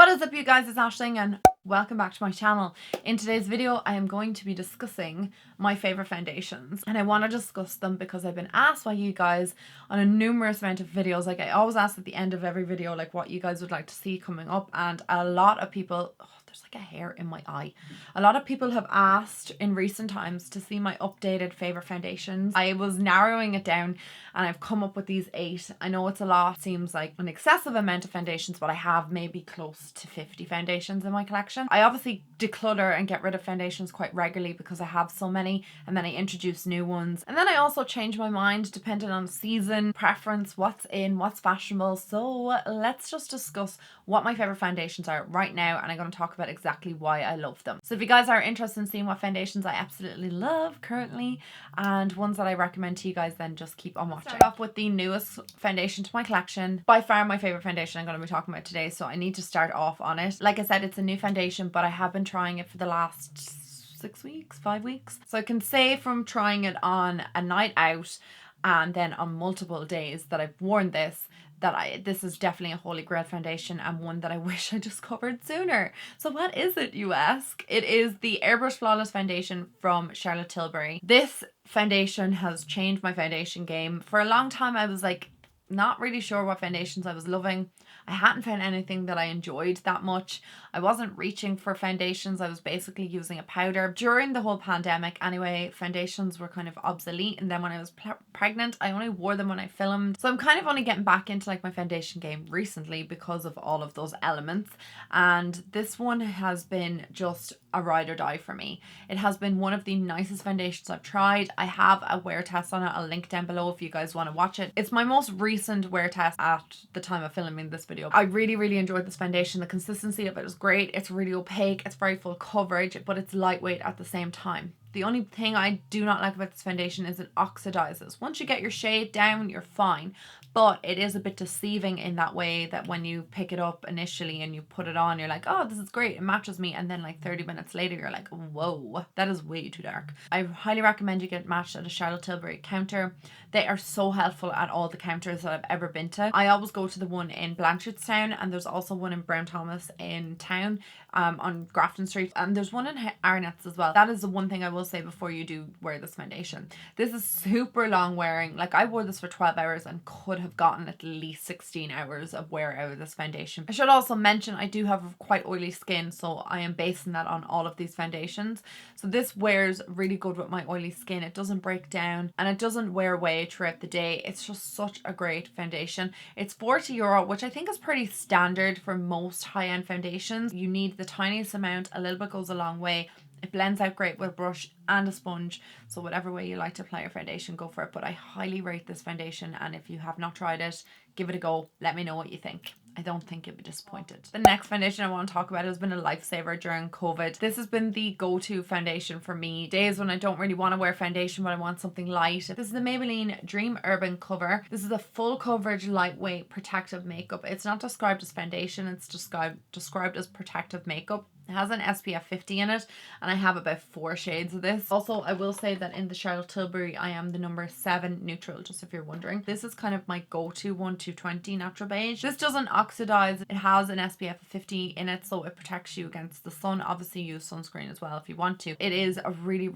What is up, you guys? It's Aisling and welcome back to my channel. In today's video I am going to be discussing my favorite foundations, and I want to discuss them because I've been asked by you guys on a numerous amount of videos. Like, I always ask at the end of every video like what you guys would like to see coming up, and a lot of people, there's like a hair in my eye. A lot of people have asked in recent times to see my updated favorite foundations. I was narrowing it down and I've come up with these 8. I know it's a lot, seems like an excessive amount of foundations, but I have maybe close to 50 foundations in my collection. I obviously declutter and get rid of foundations quite regularly because I have so many, and then I introduce new ones. And then I also change my mind depending on season, preference, what's in, what's fashionable. So let's just discuss what my favorite foundations are right now, and I'm going to talk about exactly why I love them. So if you guys are interested in seeing what foundations I absolutely love currently and ones that I recommend to you guys, then just keep on watching. Start off with the newest foundation to my collection. By far my favorite foundation I'm going to be talking about today, so I need to start off on it. Like I said, it's a new foundation, but I have been trying it for the last 6 weeks, 5 weeks. So I can say from trying it on a night out and then on multiple days that I've worn this, that this is definitely a holy grail foundation, and one that I wish I discovered sooner. So what is it, you ask? It is the Airbrush Flawless Foundation from Charlotte Tilbury. This foundation has changed my foundation game. For a long time I was like not really sure what foundations I was loving. I hadn't found anything that I enjoyed that much. I wasn't reaching for foundations. I was basically using a powder. During the whole pandemic anyway, foundations were kind of obsolete, and then when I was pregnant I only wore them when I filmed. So I'm kind of only getting back into like my foundation game recently because of all of those elements, and this one has been just a ride or die for me. It has been one of the nicest foundations I've tried. I have a wear test on it. I'll link down below if you guys want to watch it. It's my most recent wear test at the time of filming this video. I really enjoyed this foundation. The consistency of it is great. It's really opaque. It's very full coverage, but it's lightweight at the same time. The only thing I do not like about this foundation is it oxidizes. Once you get your shade down, you're fine. But it is a bit deceiving in that way that when you pick it up initially and you put it on, you're like, oh, this is great, it matches me. And then like 30 minutes later, you're like, whoa, that is way too dark. I highly recommend you get it matched at a Charlotte Tilbury counter. They are so helpful at all the counters that I've ever been to. I always go to the one in Blanchardstown, and there's also one in Brown Thomas in town on Grafton Street, and there's one in Arnett's as well. That is the one thing I will say before you do wear this foundation. This is super long wearing. Like, I wore this for 12 hours and could have gotten at least 16 hours of wear out of this foundation. I should also mention I do have quite oily skin, so I am basing that on all of these foundations. So this wears really good with my oily skin. It doesn't break down and it doesn't wear away throughout the day. It's just such a great foundation. It's €40, which I think is pretty standard for most high-end foundations. You need the tiniest amount. A little bit goes a long way. It blends out great with a brush and a sponge, so whatever way you like to apply your foundation, go for it. But I highly rate this foundation, and if you have not tried it, give it a go. Let me know what you think. I don't think you'll be disappointed. The next foundation I want to talk about has been a lifesaver during COVID. This has been the go-to foundation for me. Days when I don't really want to wear foundation but I want something light. This is the Maybelline Dream Urban Cover. This is a full coverage, lightweight, protective makeup. It's not described as foundation, it's described as protective makeup. It has an SPF 50 in it, and I have about 4 shades of this. Also, I will say that in the Charlotte Tilbury, I am the number 7 neutral, just if you're wondering. This is kind of my go-to one, 220 natural beige. This doesn't oxidize. It has an SPF 50 in it, so it protects you against the sun. Obviously, use sunscreen as well if you want to. It is a really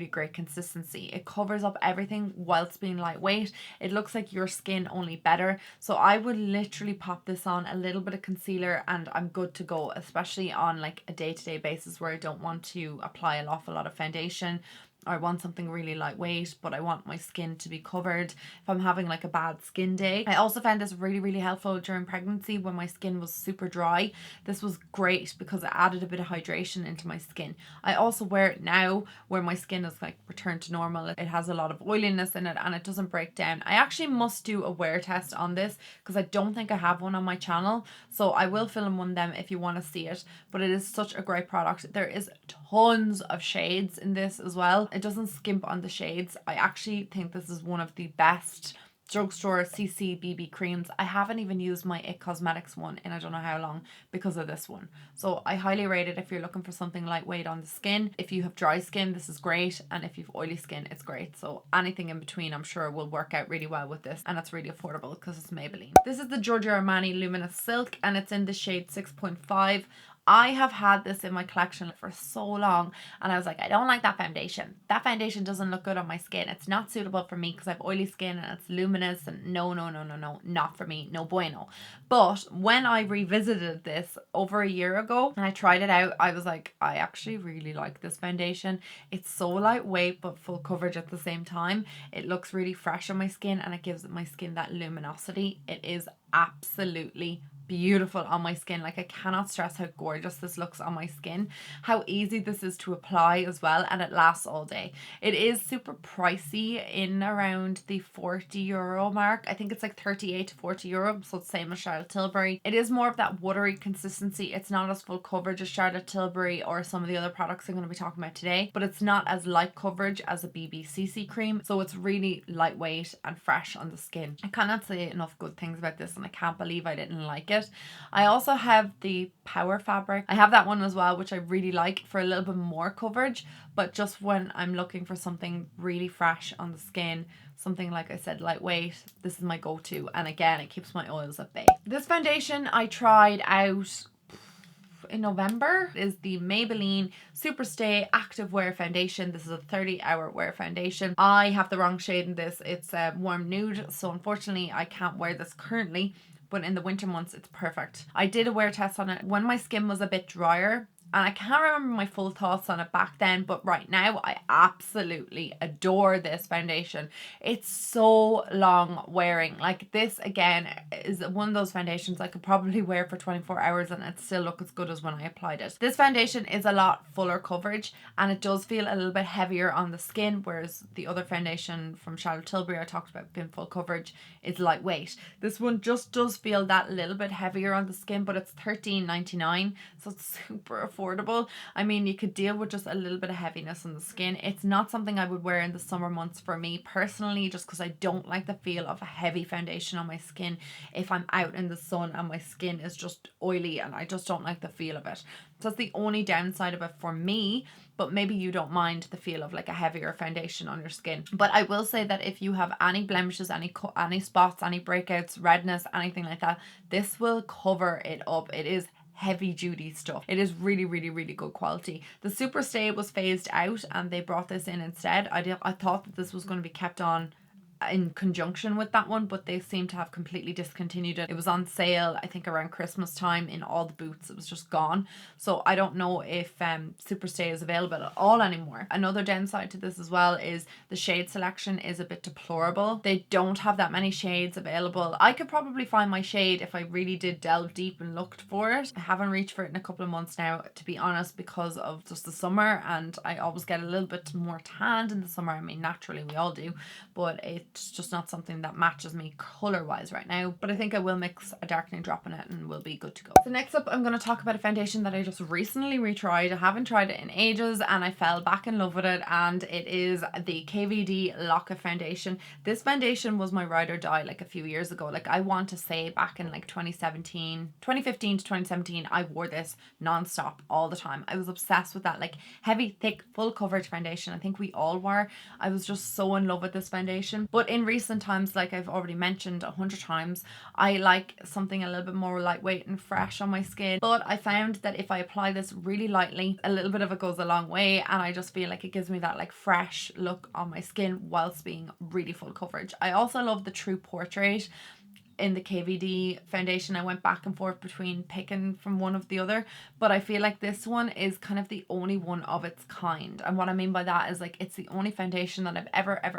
great consistency. It covers up everything whilst being lightweight. It looks like your skin, only better. So I would literally pop this on, a little bit of concealer, and I'm good to go, especially on like a day-to-day basis where I don't want to apply an awful lot of foundation. I want something really lightweight, but I want my skin to be covered if I'm having like a bad skin day. I also found this really helpful during pregnancy when my skin was super dry. This was great because it added a bit of hydration into my skin. I also wear it now where my skin is like returned to normal. It has a lot of oiliness in it and it doesn't break down. I actually must do a wear test on this because I don't think I have one on my channel. So I will film one of them if you want to see it. But it is such a great product. There is tons of shades in this as well. It doesn't skimp on the shades. I actually think this is one of the best Drugstore CC BB creams. I haven't even used my It Cosmetics one in I don't know how long because of this one. So I highly rate it if you're looking for something lightweight on the skin. If you have dry skin, this is great, and if you've oily skin, it's great. So anything in between I'm sure will work out really well with this, and it's really affordable because it's Maybelline. This is the Giorgio Armani Luminous Silk, and it's in the shade 6.5. I have had this in my collection for so long, and I was like, I don't like that foundation. That foundation doesn't look good on my skin. It's not suitable for me because I have oily skin and it's luminous, and no, not for me, no bueno. But when I revisited this over a year ago and I tried it out, I was like, I actually really like this foundation. It's so lightweight but full coverage at the same time. It looks really fresh on my skin and it gives my skin that luminosity. It is absolutely beautiful on my skin. Like, I cannot stress how gorgeous this looks on my skin, how easy this is to apply as well, and it lasts all day. It is super pricey, in around the €40 mark. I think it's like 38 to 40 euro, so it's same as Charlotte Tilbury. It is more of that watery consistency. It's not as full coverage as Charlotte Tilbury or some of the other products I'm going to be talking about today, but it's not as light coverage as a BBCC cream, so it's really lightweight and fresh on the skin. I cannot say enough good things about this, and I can't believe I didn't like it. I also have the Power fabric. I have that one as well, which I really like for a little bit more coverage, but just when I'm looking for something really fresh on the skin, something like I said lightweight, this is my go-to, and again it keeps my oils at bay. This foundation I tried out in November is the Maybelline Superstay Active Wear Foundation. This is a 30-hour wear foundation. I have the wrong shade in this. It's a warm nude, so unfortunately I can't wear this currently, but in the winter months it's perfect. I did a wear test on it when my skin was a bit drier, and I can't remember my full thoughts on it back then, but right now I absolutely adore this foundation. It's so long wearing. Like, this again is one of those foundations I could probably wear for 24 hours and it still look as good as when I applied it. This foundation is a lot fuller coverage and it does feel a little bit heavier on the skin, whereas the other foundation from Charlotte Tilbury I talked about being full coverage is lightweight. This one just does feel that little bit heavier on the skin, but it's $13.99, so it's super affordable. I mean, you could deal with just a little bit of heaviness on the skin. It's not something I would wear in the summer months for me personally, just because I don't like the feel of a heavy foundation on my skin if I'm out in the sun and my skin is just oily, and I just don't like the feel of it. So that's the only downside of it for me, but maybe you don't mind the feel of like a heavier foundation on your skin. But I will say that if you have any blemishes, any spots, any breakouts, redness, anything like that, this will cover it up. It is heavy duty stuff. It is really good quality. The Superstay was phased out and they brought this in instead. I thought that this was going to be kept on in conjunction with that one, but they seem to have completely discontinued it. It was on sale I think around Christmas time in all the booths. It was just gone, so I don't know if Superstay is available at all anymore. Another downside to this as well is the shade selection is a bit deplorable. They don't have that many shades available. I could probably find my shade if I really did delve deep and looked for it. I haven't reached for it in a couple of months now, to be honest, because of just the summer, and I always get a little bit more tanned in the summer. I mean, naturally we all do, but it's just not something that matches me color wise right now. But I think I will mix a darkening drop in it and we'll be good to go. So next up I'm going to talk about a foundation that I just recently retried. I haven't tried it in ages and I fell back in love with it, and it is the KVD Lock-It foundation. This foundation was my ride or die like a few years ago. Like, I want to say back in like 2015 to 2017 I wore this non-stop all the time. I was obsessed with that like heavy, thick, full coverage foundation. I think we all were. I was just so in love with this foundation. But in recent times, like I've already mentioned 100 times, I like something a little bit more lightweight and fresh on my skin. But I found that if I apply this really lightly, a little bit of it goes a long way, and I just feel like it gives me that like fresh look on my skin whilst being really full coverage. I also love the True Portrait in the KVD foundation. I went back and forth between picking from one of the other, but I feel like this one is kind of the only one of its kind. And what I mean by that is like it's the only foundation that I've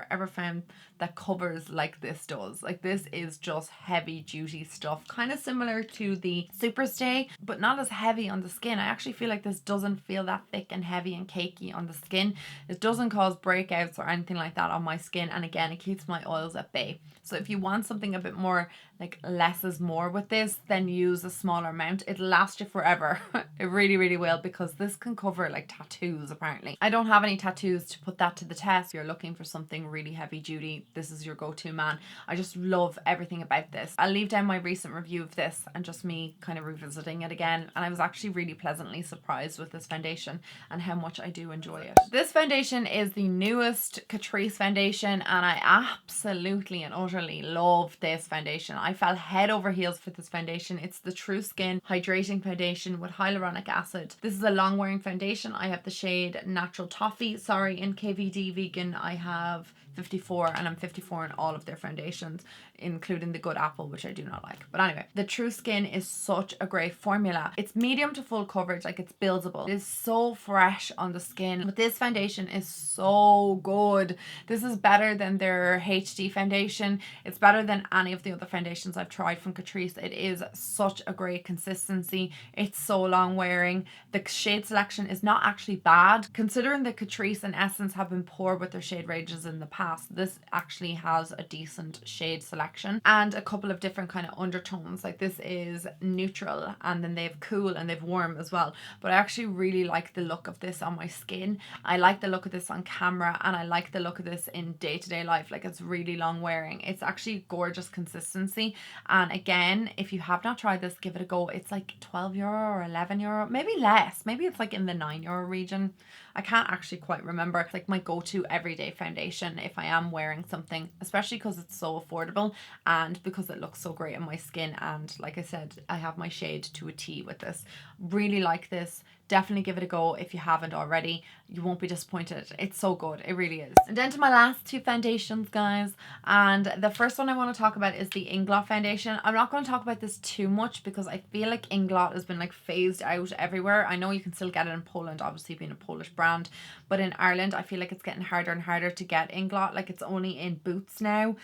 ever found that covers like this does. Like, this is just heavy duty stuff, kind of similar to the Superstay, but not as heavy on the skin. I actually feel like this doesn't feel that thick and heavy and cakey on the skin. It doesn't cause breakouts or anything like that on my skin, and again, it keeps my oils at bay. So if you want something a bit more like less is more with this, then use a smaller amount. It'll last you forever. It really, really will, because this can cover like tattoos apparently. I don't have any tattoos to put that to the test. If you're looking for something really heavy duty, this is your go-to, man. I just love everything about this. I'll leave down my recent review of this and just me kind of revisiting it again, and I was actually really pleasantly surprised with this foundation and how much I do enjoy it. This foundation is the newest Catrice foundation, and I absolutely and utterly love this foundation. I fell head over heels for this foundation. It's the True Skin Hydrating Foundation with hyaluronic acid. This is a long wearing foundation. I have the shade Natural Toffee. Sorry, in KVD Vegan I have 54, and I'm 54 in all of their foundations, including the Good Apple, which I do not like. But anyway, the True Skin is such a great formula. It's medium to full coverage, like it's buildable. It is so fresh on the skin, but this foundation is so good. This is better than their HD foundation. It's better than any of the other foundations I've tried from Catrice. It is such a great consistency. It's so long wearing. The shade selection is not actually bad, considering that Catrice and Essence have been poor with their shade ranges in the past. This actually has a decent shade selection and a couple of different kind of undertones. Like this is neutral, and then they have cool and they've warm as well. But I actually really like the look of this on my skin. I like the look of this on camera, and I like the look of this in day-to-day life. Like it's really long wearing. It's actually gorgeous consistency. And again, if you have not tried this, give it a go. It's like €12 or €11, maybe less. Maybe it's like in the €9 region. I can't actually quite remember. It's like my go-to everyday foundation if I am wearing something, especially because it's so affordable and because it looks so great on my skin. And like I said, I have my shade to a T with this. Really like this. Definitely give it a go if you haven't already. You won't be disappointed. It's so good. It really is. And then to my last two foundations, guys. And the first one I want to talk about is the Inglot foundation. I'm not going to talk about this too much because I feel like Inglot has been like phased out everywhere. I know you can still get it in Poland, obviously being a Polish brand. But in Ireland, I feel like it's getting harder and harder to get Inglot. Like it's only in Boots now.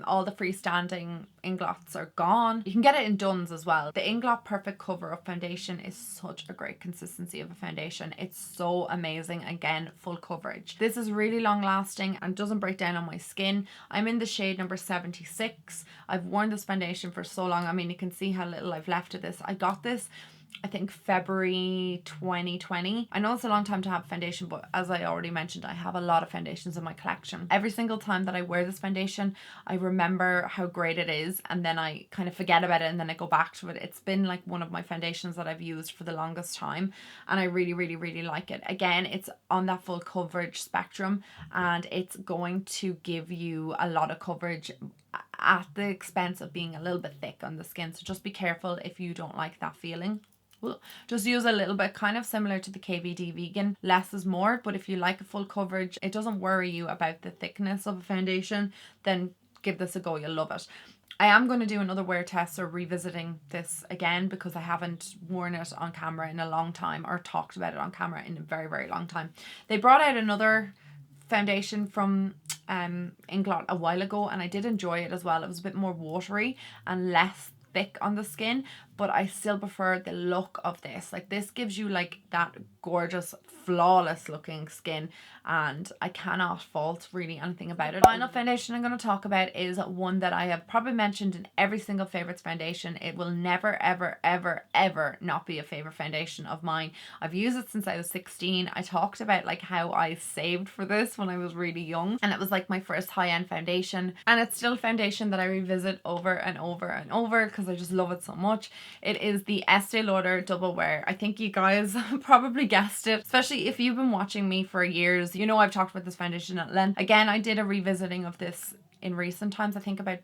All the freestanding Inglots are gone. You can get it in Duns as well. The Inglot Perfect Cover Up foundation is such a great consistency of a foundation. It's so amazing. Again, full coverage. This is really long lasting and doesn't break down on my skin. I'm in the shade number 76. I've worn this foundation for so long. I mean, you can see how little I've left of this. I got this I think February 2020. I know it's a long time to have foundation, but as I already mentioned, I have a lot of foundations in my collection. Every single time that I wear this foundation, I remember how great it is, and then I kind of forget about it, and then I go back to it. It's been like one of my foundations that I've used for the longest time, and I really, really, really like it. Again, it's on that full coverage spectrum, and it's going to give you a lot of coverage at the expense of being a little bit thick on the skin. So just be careful if you don't like that feeling. Just use a little bit, kind of similar to the KVD Vegan. Less is more, but if you like a full coverage, it doesn't worry you about the thickness of a foundation, then give this a go. You'll love it. I am going to do another wear test or revisiting this again because I haven't worn it on camera in a long time or talked about it on camera in a very, very long time. They brought out another foundation from Inglot a while ago, and I did enjoy it as well. It was a bit more watery and less thick on the skin, but I still prefer the look of this. Like, this gives you like that gorgeous, flawless looking skin, and I cannot fault really anything about it. The final foundation I'm going to talk about is one that I have probably mentioned in every single favorites foundation. It will never, ever, ever, ever not be a favorite foundation of mine. I've used it since I was 16. I talked about like how I saved for this when I was really young, and it was like my first high-end foundation, and it's still a foundation that I revisit over and over and over because I just love it so much. It is the Estee Lauder Double Wear. I think you guys probably guessed it, especially if you've been watching me for years. You know I've talked about this foundation at length. Again, I did a revisiting of this in recent times, I think about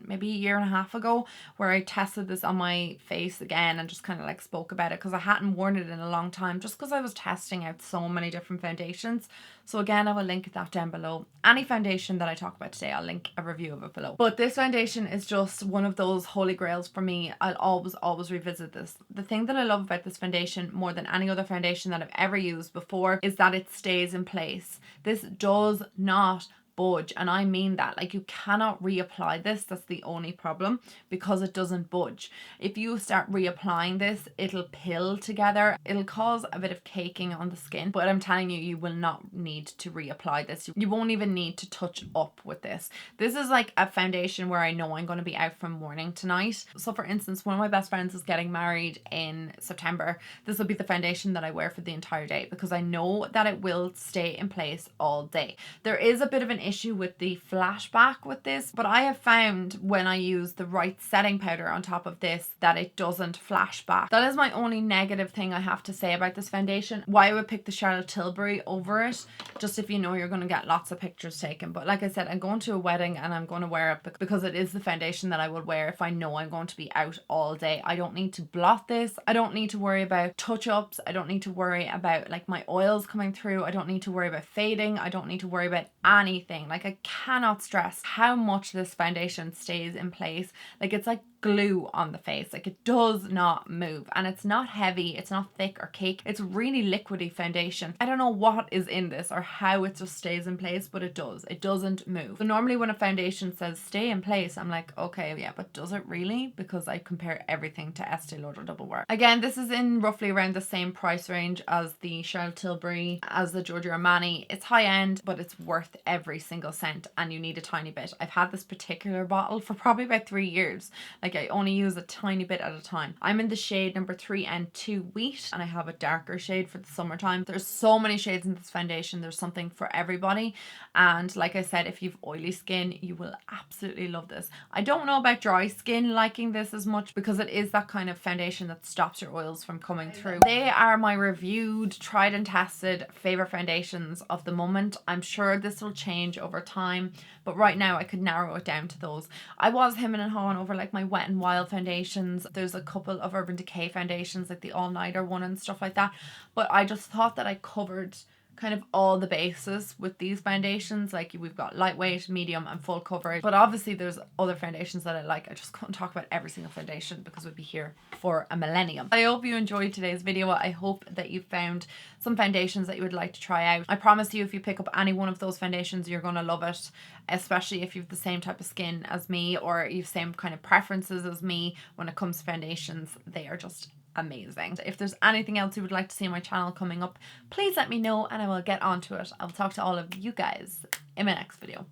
maybe a year and a half ago, where I tested this on my face again and just kind of like spoke about it because I hadn't worn it in a long time, just because I was testing out so many different foundations. So again, I will link that down below. Any foundation that I talk about today, I'll link a review of it below. But this foundation is just one of those holy grails for me. I'll always revisit this. The thing that I love about this foundation more than any other foundation that I've ever used before is that it stays in place. This does not budge, and I mean that. Like, you cannot reapply this. That's the only problem, because it doesn't budge. If you start reapplying this, it'll pill together. It'll cause a bit of caking on the skin, but I'm telling you, you will not need to reapply this. You won't even need to touch up with this. This is like a foundation where I know I'm going to be out from morning to night. So for instance, one of my best friends is getting married in September. This will be the foundation that I wear for the entire day, because I know that it will stay in place all day. There is a bit of an issue with the flashback with this, but I have found when I use the right setting powder on top of this that it doesn't flash back. That is my only negative thing I have to say about this foundation. Why I would pick the Charlotte Tilbury over it, just if you know you're going to get lots of pictures taken. But like I said, I'm going to a wedding and I'm going to wear it because it is the foundation that I would wear if I know I'm going to be out all day. I don't need to blot this. I don't need to worry about touch-ups. I don't need to worry about like my oils coming through. I don't need to worry about fading. I don't need to worry about anything. Like, I cannot stress how much this foundation stays in place. Like, it's like glue on the face. Like, it does not move, and it's not heavy, it's not thick or cake. It's really liquidy foundation. I don't know what is in this or how it just stays in place, but it does. It doesn't move. So normally when a foundation says stay in place, I'm like, okay, yeah, but does it really? Because I compare everything to Estee Lauder Double Wear. Again, this is in roughly around the same price range as the Charlotte Tilbury, as the Giorgio Armani. It's high end, but it's worth every single cent, and you need a tiny bit. I've had this particular bottle for probably about 3 years. Like, I only use a tiny bit at a time. I'm in the shade number 3N2 Wheat, and I have a darker shade for the summertime. There's so many shades in this foundation. There's something for everybody. And like I said, if you've oily skin, you will absolutely love this. I don't know about dry skin liking this as much, because it is that kind of foundation that stops your oils from coming through. They are my reviewed, tried and tested favorite foundations of the moment. I'm sure this will change over time, but right now I could narrow it down to those. I was hemming and hawing over like my Wet n Wild foundations. There's a couple of Urban Decay foundations, like the All Nighter one and stuff like that, but I just thought that I covered kind of all the bases with these foundations. Like, we've got lightweight, medium and full coverage, but obviously there's other foundations that I like. I just couldn't talk about every single foundation because we'd be here for a millennium. I hope you enjoyed today's video. I hope that you found some foundations that you would like to try out. I promise you, if you pick up any one of those foundations, you're going to love it, especially if you've the same type of skin as me, or you've same kind of preferences as me when it comes to foundations. They are just amazing. If there's anything else you would like to see on my channel coming up, please let me know and I will get onto it. I'll talk to all of you guys in my next video.